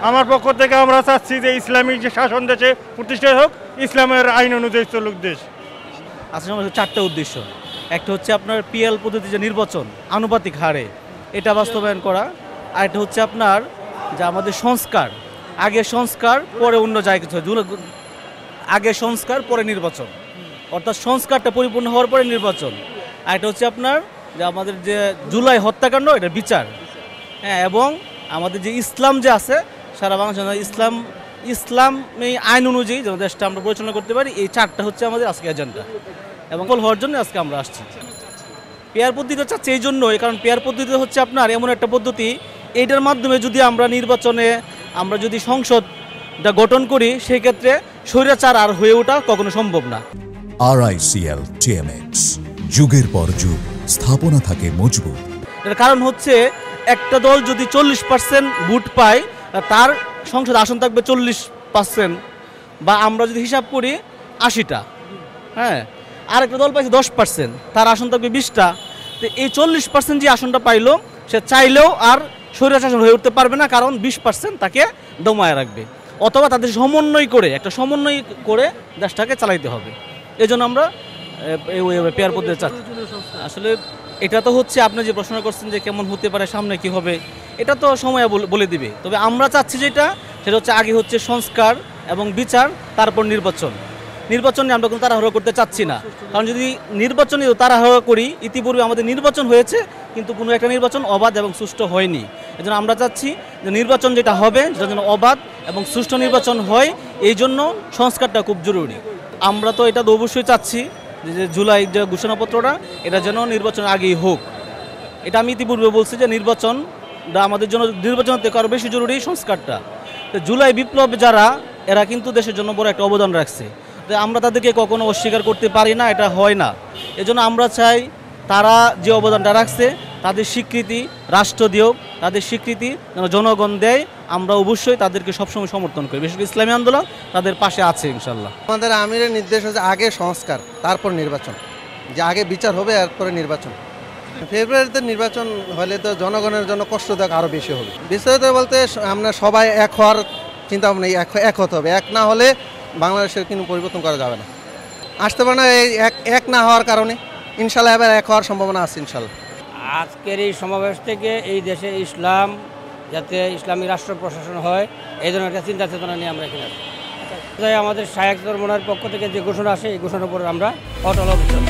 আমার পক্ষ থেকে আমরা চাচ্ছি যে ইসলামিক যে শাসন দেশে প্রতিষ্ঠা হোক, ইসলামের আইন অনুযায়ী চলুক দেশ। আসলে আমাদের চারটা উদ্দেশ্য। একটা হচ্ছে আপনার পিএল পদ্ধতি যে নির্বাচন আনুপাতিক হারে, এটা বাস্তবায়ন করা। আর একটা হচ্ছে আপনার যে আমাদের সংস্কার, আগে সংস্কার পরে অন্য জায়গায়, আগে সংস্কার পরে নির্বাচন, অর্থাৎ সংস্কারটা পরিপূর্ণ হওয়ার পরে নির্বাচন। আর একটা হচ্ছে আপনার যে আমাদের যে জুলাই হত্যাকাণ্ড, এটা বিচার, হ্যাঁ, এবং আমাদের যে ইসলাম যে আছে সারা বাংলাদেশ, ইসলামী আইন অনুযায়ী যেন দেশটা আমরা পরিচালনা করতে পারি। এই চারটা হচ্ছে আমাদের আজকে এজেন্ডা, এবং ফল হওয়ার জন্য আজকে আমরা আসছি। পেয়ার পদ্ধতিটা চাচ্ছে এই জন্যই, কারণ পেয়ার পদ্ধতি হচ্ছে আপনার এমন একটা পদ্ধতি, এইটার মাধ্যমে যদি আমরা নির্বাচনে আমরা যদি সংসদটা গঠন করি, সেই ক্ষেত্রে স্বৈরাচার আর হয়ে ওঠা কখনো সম্ভব না। RICL TMX, যুগের পর যুগ স্থাপনা থাকে মজবুত। এর কারণ হচ্ছে একটা দল যদি 40% ভোট পায়, তার সংসদ আসন থাকবে 40%, বা আমরা যদি হিসাব করি 80টা, হ্যাঁ, আর একটা দল পাইছে 10%, তার আসন থাকবে 20টা। তো এই 40% যে আসনটা পাইলো, সে চাইলেও আর স্বৈরশাসন হয়ে উঠতে পারবে না, কারণ 20% তাকে দমায় রাখবে, অথবা তাদের সমন্বয় করে দেশটাকে চালাইতে হবে। এই জন্য আমরা পেয়ার পদ্ধতি চাচ্ছি। আসলে এটা তো হচ্ছে আপনি যে প্রশ্ন করছেন যে কেমন হতে পারে, সামনে কি হবে, এটা তো সময় বলে দিবে। তবে আমরা চাচ্ছি সেটা হচ্ছে আগে হচ্ছে সংস্কার এবং বিচার, তারপর নির্বাচনে আমরা কোনো তাড়াহুড়ো করতে চাচ্ছি না। কারণ যদি নির্বাচনে তাড়াহুড়ো করি, ইতিপূর্বে আমাদের নির্বাচন হয়েছে কিন্তু কোনো একটা নির্বাচন অবাধ এবং সুষ্ঠু হয়নি। এজন্য আমরা চাচ্ছি যে নির্বাচন যেটা হবে সেটা যেন অবাধ এবং সুষ্ঠু নির্বাচন হয়, এই জন্য সংস্কারটা খুব জরুরি। আমরা তো এটা অবশ্যই চাচ্ছি যে জুলাই যে ঘোষণাপত্রটা, এটা যেন নির্বাচন আগেই হোক। এটা আমি ইতিপূর্বে বলছি যে নির্বাচনটা আমাদের জন্য, নির্বাচন থেকে আরও বেশি জরুরি সংস্কারটা। তো জুলাই বিপ্লব যারা, এরা কিন্তু দেশের জন্য বড় একটা অবদান রাখছে, তো আমরা তাদেরকে কখনো অস্বীকার করতে পারি না, এটা হয় না। এজন্য আমরা চাই তারা যে অবদানটা রাখছে তাদের স্বীকৃতি রাষ্ট্র দিয়োগ, তাদের স্বীকৃতি যেন জনগণ দেয়। আমরা অবশ্যই তাদেরকে সবসময় সমর্থন করি, বিশেষ করে ইসলামী আন্দোলন তাদের পাশে আছে ইনশাল্লাহ। আমাদের আমিরের নির্দেশ হচ্ছে আগে সংস্কার তারপর নির্বাচন, যে আগে বিচার হবে এরপরে নির্বাচন। ফেব্রুয়ারিতে নির্বাচন হলে তো জনগণের জন্য কষ্টদায়ক আরও বেশি হবে। বিস্তারিত বলতে আমরা সবাই এক হওয়ার চিন্তা ভাবনা, এক হতে হবে। এক না হলে বাংলাদেশের কিন্তু পরিবর্তন করা যাবে না, আসতে পারে না। এই এক না হওয়ার কারণে ইনশাল্লাহ এবার এক হওয়ার সম্ভাবনা আছে ইনশাল্লাহ। আজকের এই সমাবেশ থেকে এই দেশে যাতে ইসলামী রাষ্ট্র প্রশাসন হয়, এই ধরনের একটা চিন্তা চেতনা নিয়ে আমরা এখানে আসি। আমাদের শায়েখ চরমনার পক্ষ থেকে যে ঘোষণা আসে, এই ঘোষণার উপর আমরা অটল অবিচল।